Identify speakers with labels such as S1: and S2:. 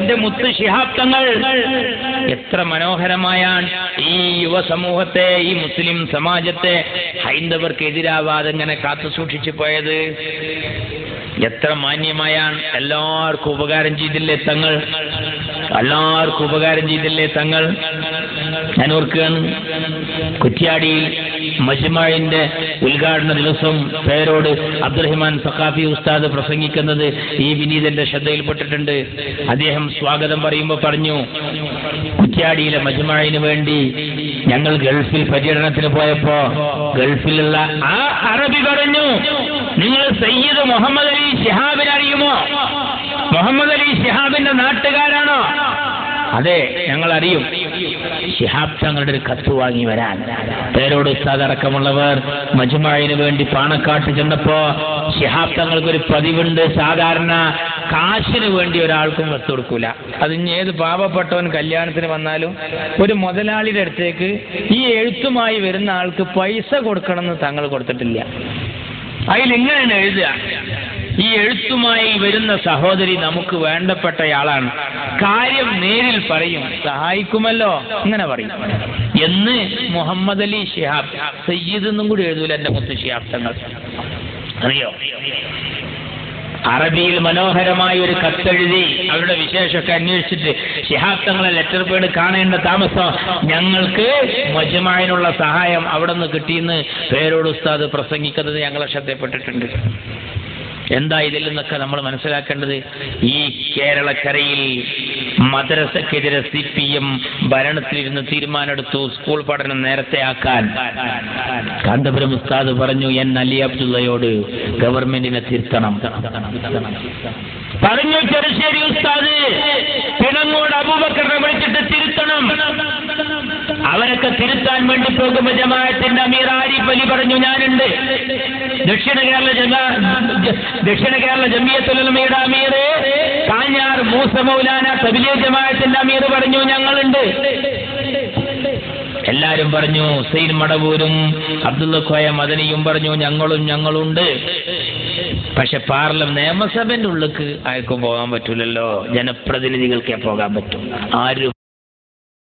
S1: എന്റെ മുത്ത് ശിഹാബ് തങ്ങൾ എത്ര മനോഹരമായാണ് ഈ യുവ സമൂഹത്തെ, ഈ മുസ്ലിം സമാജത്തെ ഹൈന്ദവർക്ക് എതിരാവാതെ ഇങ്ങനെ കാത്തു സൂക്ഷിച്ചു പോയത്. എത്ര മാന്യമായാണ്. എല്ലാവർക്കും ഉപകാരം ചെയ്തില്ലേ തങ്ങൾ? എല്ലാവർക്കും ഉപകാരം ചെയ്തില്ലേ തങ്ങൾ? ഞാൻ ഓർക്കുകയാണ്, കുറ്റ്യാടിയിൽ മജ്മഅിന്റെ ഉദ്ഘാടന ദിവസം പേരോട് അബ്ദുറഹിമാൻ സഖാഫി ഉസ്താദ് പ്രസംഗിക്കുന്നത് ഈ വിനീതന്റെ ശ്രദ്ധയിൽപ്പെട്ടിട്ടുണ്ട്. അദ്ദേഹം സ്വാഗതം പറയുമ്പോൾ പറഞ്ഞു, കുറ്റ്യാടിയിലെ മജ്മഅിന് വേണ്ടി ഞങ്ങൾ ഗൾഫിൽ പര്യടനത്തിന് പോയപ്പോ ഗൾഫിലുള്ള ആ അറബി പറഞ്ഞു, നിങ്ങൾ സയ്യിദ് മുഹമ്മദ് അലി ശിഹാബിനെ അറിയുമോ? മുഹമ്മദ് അലി ശിഹാബിന്റെ നാട്ടുകാരാണോ? അതെ, ഞങ്ങൾ അറിയും. ശിഹാബ് തങ്ങളുടെ ഒരു കത്ത് വാങ്ങി വരാൻ പേരോട് ഉസ്താദ് അടക്കമുള്ളവർ മജ്മഅിന് വേണ്ടി പാണക്കാട്ട് ചെന്നപ്പോ ശിഹാബ് തങ്ങൾക്കൊരു പതിവുണ്ട്, സാധാരണ കാശിന് വേണ്ടി ഒരാൾക്കും കത്ത് കൊടുക്കൂല. അതിന് ഏത് പാവപ്പെട്ടവൻ കല്യാണത്തിന് വന്നാലും ഒരു മുതലാളിയുടെ അടുത്തേക്ക് ഈ എഴുത്തുമായി വരുന്ന ആൾക്ക് പൈസ കൊടുക്കണമെന്ന് തങ്ങൾ കൊടുത്തിട്ടില്ല. അതിലിങ്ങനെയാണ് എഴുതുക, ഈ എഴുത്തുമായി വരുന്ന സഹോദരി നമുക്ക് വേണ്ടപ്പെട്ടയാളാണ്, കാര്യം നേരിൽ പറയും, സഹായിക്കുമല്ലോ, ഇങ്ങനെ പറയും എന്ന് മുഹമ്മദ് അലി ശിഹാബ്. സയ്യിദ് എന്നും കൂടി എഴുതൂല എന്റെ മുത്ത് ശിഹാബ് തങ്ങൾ, അറിയോ? അറബിയിൽ മനോഹരമായ ഒരു കത്തെഴുതി അവരുടെ വിശേഷമൊക്കെ അന്വേഷിച്ചിട്ട് ശിഹാബ് തങ്ങളെ ലെറ്റർ പേഡ് കാണേണ്ട താമസം ഞങ്ങൾക്ക് മജ്മഅിനുള്ള സഹായം അവിടെ നിന്ന് കിട്ടിയെന്ന് പേരോട് ഉസ്താദ് പ്രസംഗിക്കുന്നത് ഞങ്ങളെ ശ്രദ്ധപ്പെട്ടിട്ടുണ്ട്. എന്താ ഇതിൽ നിന്നൊക്കെ നമ്മൾ മനസ്സിലാക്കേണ്ടത്? ഈ കേരളക്കരയിൽ മദ്രസക്കെതിരെ CPM ഭരണത്തിലിരുന്ന് തീരുമാനമെടുത്തു സ്കൂൾ പഠനം നേരത്തെ ആക്കാൻ. കാന്തപുരം ഉസ്താദ് പറഞ്ഞു, എൻ അലി അബ്ദുള്ളയോട് ഗവൺമെന്റിനെ തിരുത്തണം പറഞ്ഞു. ചെറുശ്ശേരി ഉസ്താദ് പിണങ്ങോട് അബൂബക്കറിനെ വിളിച്ചിട്ട് തിരുത്തണം. അവരൊക്കെ തിരുത്താൻ വേണ്ടി പോകുമ്പോ ജമാഅത്തിന്റെ അമീർ ആരിഫ് അലി പറഞ്ഞു, ഞാനുണ്ട്. ദക്ഷിണ കേരള ജമിയത്തുൽ ഉലമയുടെ അമീർ കാഞ്ഞാർ മൂസ മൗലാന തബ്ലീഗ് ജമാഅത്തിന്റെ അമീർ പറഞ്ഞു, ഞങ്ങളുണ്ട്. എല്ലാരും പറഞ്ഞു. ഹുസൈൻ മടവൂരും അബ്ദുള്ള കോയ മദനിയും പറഞ്ഞു, ഞങ്ങളുണ്ട്. പക്ഷെ നിയമസഭന്റെ ഉള്ളിലേക്ക് ആർക്കും പോകാൻ പറ്റൂലല്ലോ, ജനപ്രതിനിധികൾക്കേ പോകാൻ പറ്റും. ആരും